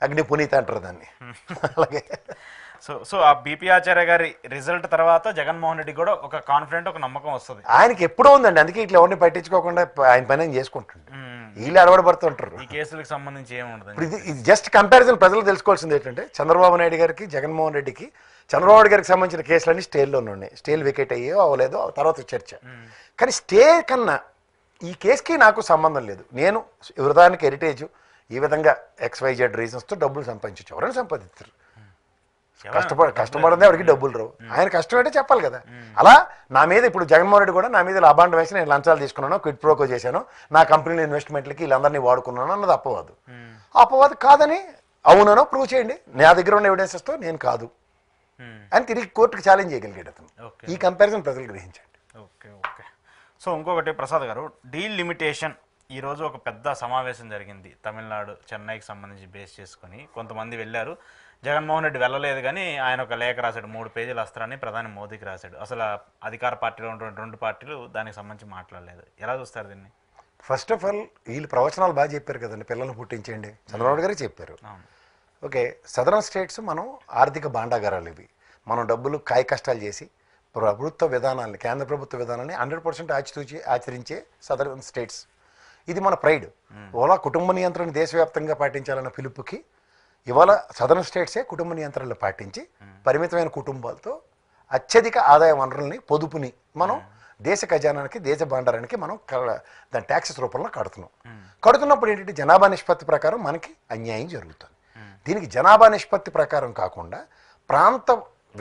అగ్ని పునీత అంటారు దాన్ని. అలాగే సో ఆ బీపీ ఆచార్య గారి రిజల్ట్ తర్వాత జగన్మోహన్ రెడ్డి కూడా ఒక కాన్ఫిడెంట్, ఒక నమ్మకం వస్తుంది. ఆయనకి ఎప్పుడూ ఉందండి, అందుకే ఇట్లా ఎవరిని పట్టించుకోకుండా ఆయన పని ఆయన చేసుకుంటుంటారు, వీళ్ళు అలవాటుపడుతుంటారు. ఈ కేసులకు సంబంధించి ఏముండదు. ఇప్పుడు ఇది జస్ట్ కంపారిజన్. ప్రజలు తెలుసుకోవాల్సింది ఏంటంటే చంద్రబాబు నాయుడు గారికి, జగన్మోహన్ రెడ్డికి, చంద్రబాబు నాయుడు గారికి సంబంధించిన కేసులన్నీ స్టేల్లోనే ఉన్నాయి. స్టేల్ వికెట్ అయ్యో అవ్వలేదో తర్వాత చర్చ. కానీ స్టే కన్నా ఈ కేసుకి నాకు సంబంధం లేదు. నేను వృధానికి హెరిటేజ్ ఈ విధంగా XYZ రీజన్స్తో డబ్బులు సంపాదించవచ్చు. ఎవరైనా సంపాదిస్తారు, కష్టపడింది ఎవరికి డబ్బులు రావు. ఆయన కష్టం అంటే చెప్పాలి కదా. అలా నా మీద ఇప్పుడు జగన్మోహన్ రెడ్డి కూడా నా మీద అబాండం వేసి నేను లంచాలు తీసుకున్నాను, క్విట్ ప్రోకో చేశాను, నా కంపెనీలో ఇన్వెస్ట్మెంట్లకి వీళ్ళందరినీ వాడుకున్నాను అన్నది అపవాదు. అపవాదు కాదని అవునో ప్రూవ్ చేయండి, నా దగ్గర ఉన్న ఎవిడెన్సెస్తో నేను కాదు అని తిరిగి కోర్టుకి ఛాలెంజ్ చేయగలిగాడు అతను. ఈ కంపారిజన్ ప్రజలు గ్రహించండి. Okay okay. సో ఇంకొకటి ప్రసాద్ గారు, డీల్ లిమిటేషన్ ఈరోజు ఒక పెద్ద సమావేశం జరిగింది తమిళనాడు, చెన్నైకి సంబంధించి బేస్ చేసుకొని. కొంతమంది వెళ్ళారు, జగన్మోహన్ రెడ్డి వెళ్ళలేదు, కానీ ఆయన ఒక లేఖ రాశాడు, 3 పేజీలు అస్త్రాన్ని ప్రధాని మోదీకి రాశాడు. అసలు అధికార పార్టీలో ఉన్నటువంటి 2 పార్టీలు దానికి సంబంధించి మాట్లాడలేదు. ఎలా చూస్తారు దీన్ని? ఫస్ట్ ఆఫ్ ఆల్ వీళ్ళు ప్రవచనాలు బాగా చెప్పారు కదండి, పిల్లల్ని పుట్టించేయండి, చంద్రబాబు గారే చెప్పారు. ఓకే, సదరన్ స్టేట్స్ మనం ఆర్థిక భాండాగారాలు ఇవి. మనం డబ్బులు కాయ కష్టాలు చేసి ప్రభుత్వ విధానాన్ని, కేంద్ర ప్రభుత్వ విధానాన్ని 100% ఆచితూచి ఆచరించే సదరన్ స్టేట్స్. ఇది మన ప్రైడ్. ఓలా కుటుంబ నియంత్రణ దేశవ్యాప్తంగా పాటించాలన్న పిలుపుకి ఇవాళ సదరన్ స్టేట్సే కుటుంబ నియంత్రణలు పాటించి పరిమితమైన కుటుంబాలతో అత్యధిక ఆదాయ వనరుల్ని, పొదుపుని మనం దేశ ఖజానానికి, దేశ భాండారానికి మనం దాని ట్యాక్సెస్ రూపంలో కడుతున్నప్పుడు ఏంటంటే జనాభా నిష్పత్తి ప్రకారం మనకి అన్యాయం జరుగుతుంది. దీనికి జనాభా నిష్పత్తి ప్రకారం కాకుండా ప్రాంత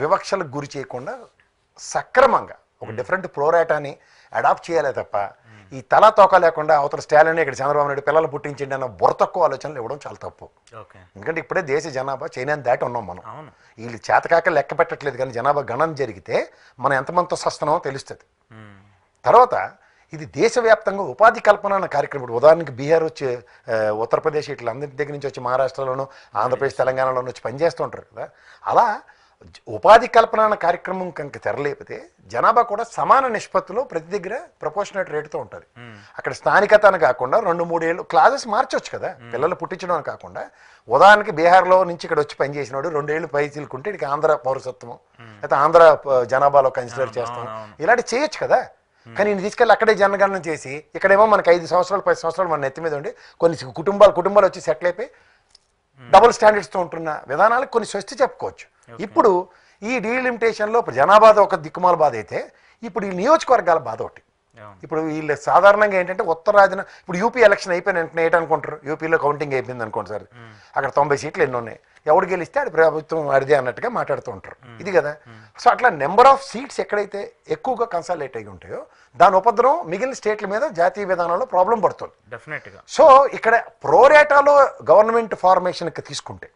వివక్షలకు గురి చేయకుండా సక్రమంగా ఒక డిఫరెంట్ ప్రోరాటాని అడాప్ట్ చేయాలే తప్ప ఈ తలా తోక లేకుండా అవతల స్టాలిన్ ఇక్కడ చంద్రబాబు నాయుడు పిల్లలు పుట్టించండి అన్న బుర్రతక్కువ ఆలోచనలు ఇవ్వడం చాలా తప్పు. ఎందుకంటే ఇప్పుడే దేశ జనాభా చైనాని దాటి ఉన్నాం మనం. వీళ్ళు చేతకాక లెక్క పెట్టట్లేదు, కానీ జనాభా గణన జరిగితే మనం ఎంతమందితో సస్తున్నామో తెలుస్తుంది. తర్వాత ఇది దేశవ్యాప్తంగా ఉపాధి కల్పన అన్న కార్యక్రమం. ఇప్పుడు ఉదాహరణకి బీహార్ వచ్చి, ఉత్తరప్రదేశ్ ఇట్లా అందరి దగ్గర నుంచి వచ్చి మహారాష్ట్రలోను, ఆంధ్రప్రదేశ్, తెలంగాణలోనూ వచ్చి పనిచేస్తూ ఉంటారు కదా. అలా ఉపాధి కల్పన అన్న కార్యక్రమం కనుక తెరలేపితే జనాభా కూడా సమాన నిష్పత్తిలో ప్రతి దగ్గర ప్రపోర్షనేట్ రేటుతో ఉంటుంది. అక్కడ స్థానికత అని కాకుండా 2-3 ఏళ్ళు క్లాసెస్ మార్చొచ్చు కదా, పిల్లలు పుట్టించడం అని కాకుండా. ఉదాహరణకి బీహార్లో నుంచి ఇక్కడ వచ్చి పనిచేసినాడు 2 ఏళ్ళు పై తీసుకుంటే ఇక ఆంధ్ర పౌరసత్వం అయితే ఆంధ్ర జనాభాలో కన్సిడర్ చేస్తాం, ఇలాంటి చేయొచ్చు కదా. కానీ నేను తీసుకెళ్ళి అక్కడే జనగణన చేసి ఇక్కడేమో మనకి 5 సంవత్సరాలు 10 సంవత్సరాలు మన నెత్తి మీద ఉండి కొన్ని కుటుంబాలు వచ్చి సెటిల్ అయిపోయి డబుల్ స్టాండర్డ్స్తో ఉంటున్న విధానాలకు కొన్ని స్వస్తి చెప్పుకోవచ్చు. ఇప్పుడు ఈ డీలిమిటేషన్లో జనాభా ఒక దిక్కుమాల బాధ అయితే ఇప్పుడు ఈ నియోజకవర్గాల బాధ ఒకటి. ఇప్పుడు వీళ్ళు సాధారణంగా ఏంటంటే ఉత్తరాదిన ఇప్పుడు యూపీ ఎలక్షన్ అయిపోయిన వెంటనే ఏంటనుకుంటారు, యూపీలో కౌంటింగ్ అయిపోయింది అనుకోండి సార్, అక్కడ 90 సీట్లు ఎన్ని ఉన్నాయి, ఎవడు గెలిస్తే అది ప్రభుత్వం అడిదే అన్నట్టుగా మాట్లాడుతూ ఉంటారు. ఇది కదా. సో అట్లా నెంబర్ ఆఫ్ సీట్స్ ఎక్కడైతే ఎక్కువగా కన్సాలిడేట్ అయి ఉంటాయో దాని ఉపద్రవం మిగిలిన స్టేట్ల మీద జాతీయ విధానంలో ప్రాబ్లం పడుతుంది డెఫినెట్గా. సో ఇక్కడ ప్రోరేటాలో గవర్నమెంట్ ఫార్మేషన్కి తీసుకుంటే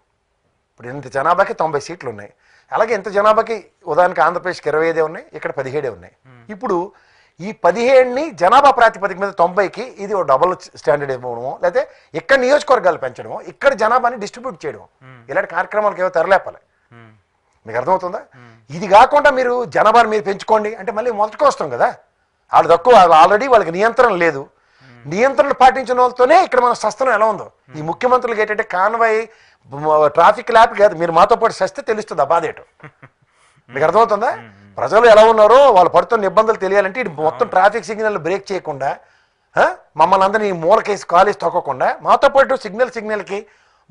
ఇప్పుడు ఇంత జనాభాకి 90 సీట్లు ఉన్నాయి, అలాగే ఇంత జనాభాకి ఉదాహరణకి ఆంధ్రప్రదేశ్కి 25 ఉన్నాయి, ఇక్కడ 17 ఉన్నాయి. ఇప్పుడు ఈ 17ని జనాభా ప్రాతిపదిక మీద 90కి ఇది ఒక డబుల్ స్టాండర్డ్ ఇవ్వడమో, లేకపోతే ఇక్కడ నియోజకవర్గాలు పెంచడమో, ఇక్కడ జనాభాని డిస్ట్రిబ్యూట్ చేయడం, ఇలాంటి కార్యక్రమాలకు ఏవో తెరలేపాలి. మీకు అర్థమవుతుందా? ఇది కాకుండా మీరు జనాభాని మీరు పెంచుకోండి అంటే మళ్ళీ మొదటికి వస్తాం కదా. వాళ్ళు తక్కువ, ఆల్రెడీ వాళ్ళకి నియంత్రణ లేదు. నియంత్రణలు పాటించిన వాళ్ళతోనే ఇక్కడ మన సస్తనం ఎలా ఉందో. ఈ ముఖ్యమంత్రులకు ఏంటంటే కాన్వాయ్ ట్రాఫిక్ ల్యాప్ కాదు, మీరు మాతో పాటు సస్తే తెలుస్తుంది ఆ బాధ ఏంటో. మీకు అర్థమవుతుందా? ప్రజలు ఎలా ఉన్నారో వాళ్ళు పడుతున్న ఇబ్బందులు తెలియాలంటే ఇది మొత్తం ట్రాఫిక్ సిగ్నల్ బ్రేక్ చేయకుండా మమ్మల్ని అందరినీ మూలకేసి కాలేసి తొక్కకుండా మాతో పాటు సిగ్నల్కి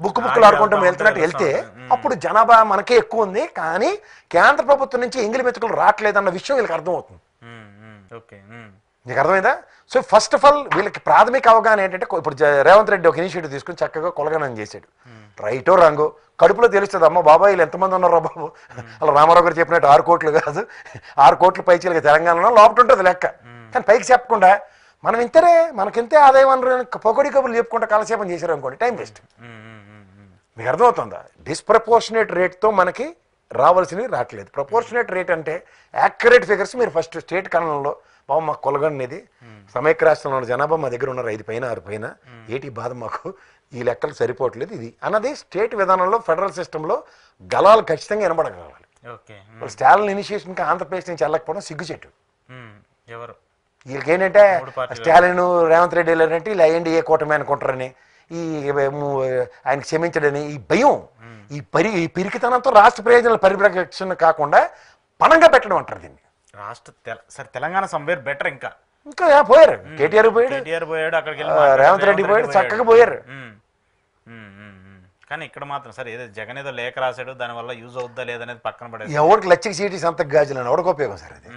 బుక్కులు ఆడుకుంటూ వెళ్తున్నట్టు వెళ్తే అప్పుడు జనాభా మనకే ఎక్కువ ఉంది, కానీ కేంద్ర ప్రభుత్వం నుంచి ఎంగిలి మెతుకులు రావట్లేదన్న విషయం వీళ్ళకి అర్థమవుతుంది. నీకు అర్థమైందా? సో ఫస్ట్ ఆఫ్ ఆల్ వీళ్ళకి ప్రాథమిక అవగాహన ఏంటంటే ఇప్పుడు రేవంత్ రెడ్డి ఒక ఇనిషియేటివ్ తీసుకుని చక్కగా కొలగనం చేశాడు. రైటో రాంగో కడుపులో తెలుస్తుంది, అమ్మ బాబా వీళ్ళు ఎంతమంది ఉన్నారో బాబు. అలా రామారావు గారు చెప్పినట్టు 6 కోట్లు కాదు, 6 కోట్ల పైచీలకి తెలంగాణలో లోపల ఉంటుంది లెక్క. కానీ పైకి చెప్పకుండా మనం ఇంతనే మనకింతే ఆదాయం వనరు పొగడి కబుర్లు చెప్పుకుంటా కాలక్షేపం చేశారు అనుకోండి, టైం వేస్ట్. మీకు అర్థమవుతుందా? డిస్ప్రపోర్షనేట్ రేట్తో మనకి రావాల్సినవి రావట్లేదు. ప్రపోర్షనేట్ రేట్ అంటే యాక్యురేట్ ఫిగర్స్ మీరు ఫస్ట్ స్టేట్ కణంలో బాబు మాకు కొలగండి, సమైక్య రాష్ట్రంలో ఉన్న జనాభా మా దగ్గర ఉన్నారు 5 పైన 6 పైన, ఏటి బాధ మాకు ఈ లెక్కలు సరిపోవట్లేదు ఇది అన్నది స్టేట్ విధానంలో ఫెడరల్ సిస్టంలో గలాలు ఖచ్చితంగా వినబడగలగాలి. స్టాలిన్ ఇనిషియేషన్కి ఆంధ్రప్రదేశ్ నుంచి వెళ్ళకపోవడం సిగ్గుచెట్టు. వీళ్ళకి ఏంటంటే స్టాలిన్ రేవంత్ రెడ్డి వెళ్ళారంటే ఇలా ఎన్డీఏ కూటమి అనుకుంటారని ఆయన క్షమించడని ఈ భయం ఈ పిరికితనంతో రాష్ట్ర ప్రయోజనాల పరిరక్షణ కాకుండా పణంగా పెట్టడం అంటారు దీన్ని. సరే తెలంగాణ సంవేర్ బెటర్ ఇంకా పోయారు. కేటీఆర్ పోయాడు, అక్కడికి రేవంత్ రెడ్డి పోయాడు, చక్కగా పోయారు. కానీ ఇక్కడ మాత్రం సరే ఏదో జగన్ ఏదో లేఖ రాశాడు, దానివల్ల యూజ్ అవుద్దా లేదనేది పక్కన పడేది. ఎవరికి లచ్చకి సీటీ సంతకు గాజులని ఎవరికి ఉపయోగం సార్ అది.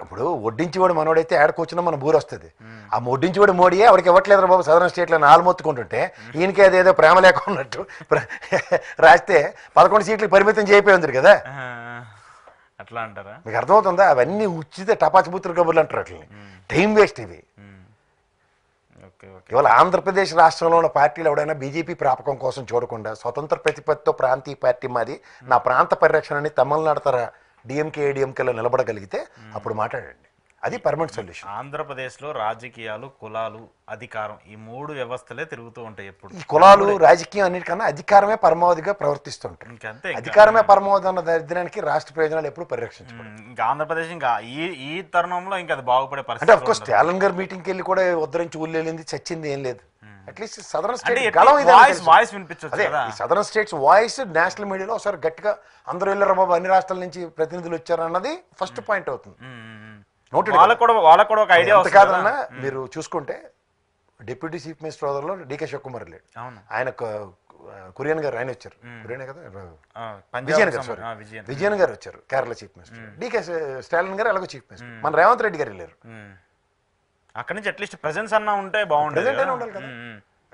ఇప్పుడు వడ్డించేవాడు మనోడైతే ఏడకొచ్చినా మన బూరు వస్తుంది. ఆ వడ్డించేవాడు మోడీయే ఎవరికి ఇవ్వట్లేదు బాబు సదరన్ స్టేట్లో నాలుమొత్తుకుంటుంటే ఈయనకి అదేదో ప్రేమ లేక ఉన్నట్టు రాస్తే 11 సీట్లకు పరిమితం చేయిపోయింది కదా. అట్లా అంటారా? మీకు అర్థమవుతుందా? అవన్నీ ఉచిత టపాచిపుత్ర కబుర్లు అంటారు. అట్లని టైం వేస్ట్ ఇవి. ఇవాళ ఆంధ్రప్రదేశ్ రాష్ట్రంలో ఉన్న పార్టీలు ఎవడైనా బీజేపీ ప్రాపకం కోసం చూడకుండా స్వతంత్ర ప్రతిపత్తితో ప్రాంతీయ పార్టీ మాది, నా ప్రాంత పరిరక్షణని తమిళనాడు తర డిఎంకే ఏడిఎంకేలో నిలబడగలిగితే అప్పుడు మాట్లాడండి. అది పర్మనెంట్ సొల్యూషన్. ఆంధ్రప్రదేశ్లో రాజకీయాలు, కులాలు, అధికారం ఈ 3 వ్యవస్థలే తిరుగుతూ ఉంటాయి ఎప్పుడు. ఈ కులాలు, రాజకీయం అన్నిటికన్నా అధికారమే పరమావధిగా ప్రవర్తిస్తుంటారు. ఇంకంతే, అధికారమే పరమావధి అన్న దరిద్రానికి రాష్ట్ర ప్రయోజనాలు ఎప్పుడు పరిరక్షించబడతాయి. ఇంకా ఆంధ్రప్రదేశ్ ఇంకా ఈ తరుణంలో ఇంకా అది బాగుపడే పరిస్థితి. అంటే అఫ్కోర్స్ స్టాలిన్ గారు మీటింగ్కి వెళ్ళి కూడా ఉద్ధరించి ఊళ్ళేళ్ళింది, చచ్చింది ఏం లేదు. At least southern state southern states voice national మీడియాలో ఒకసారి గట్టిగా అందరూ వెళ్ళారు బాబు, అన్ని రాష్ట్రాల నుంచి ప్రతినిధులు వచ్చారు అన్నది ఫస్ట్ పాయింట్ అవుతుంది. వాళ్ళకు కూడా ఒక ఐడియా కాదన్నా మీరు చూసుకుంటే డిప్యూటీ చీఫ్ మినిస్టర్ హోదాలో డీకే శివకుమార్ లేడు. ఆయన కురియన్ గారు ఆయన వచ్చారు. కురియనే కదా, విజయన్ గారు వచ్చారు Kerala chief minister. DK Stalin గారు అలాగే చీఫ్ మినిస్టర్. మన రేవంత్ రెడ్డి గారు వెళ్ళారు. అక్కడి నుంచి అట్లీస్ట్ ప్రెజెన్స్ అన్నా ఉంటే బాగుంటుంది.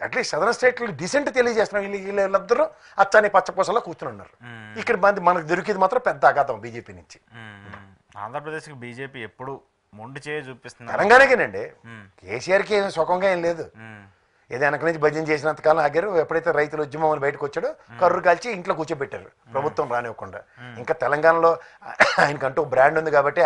అట్లీస్ట్ సదరన్ స్టేట్ లో డిసెంట్ తెలియజేస్తున్నాం. వీళ్ళందరూ అచ్చని పచ్చపూసలో కూర్చుని ఉన్నారు. ఇక్కడ మనకు దొరికేది మాత్రం పెద్ద ఆఘాతం బీజేపీ నుంచి. ఆంధ్రప్రదేశ్కి బీజేపీ ఎప్పుడు మొండి చేయి చూపిస్తుంది. తెలంగాణకేనండి. కేసీఆర్కి ఏమి సుఖంగా ఏం లేదు. ఏదో వెనక నుంచి భజన చేసినంతకాలం ఆగారు. ఎప్పుడైతే రైతుల ఉద్యమం అని బయటకు వచ్చాడో కర్రు కాల్చి ఇంట్లో కూర్చోబెట్టారు ప్రభుత్వం రానివ్వకుండా. ఇంకా తెలంగాణలో ఆయనకంటూ బ్రాండ్ ఉంది కాబట్టి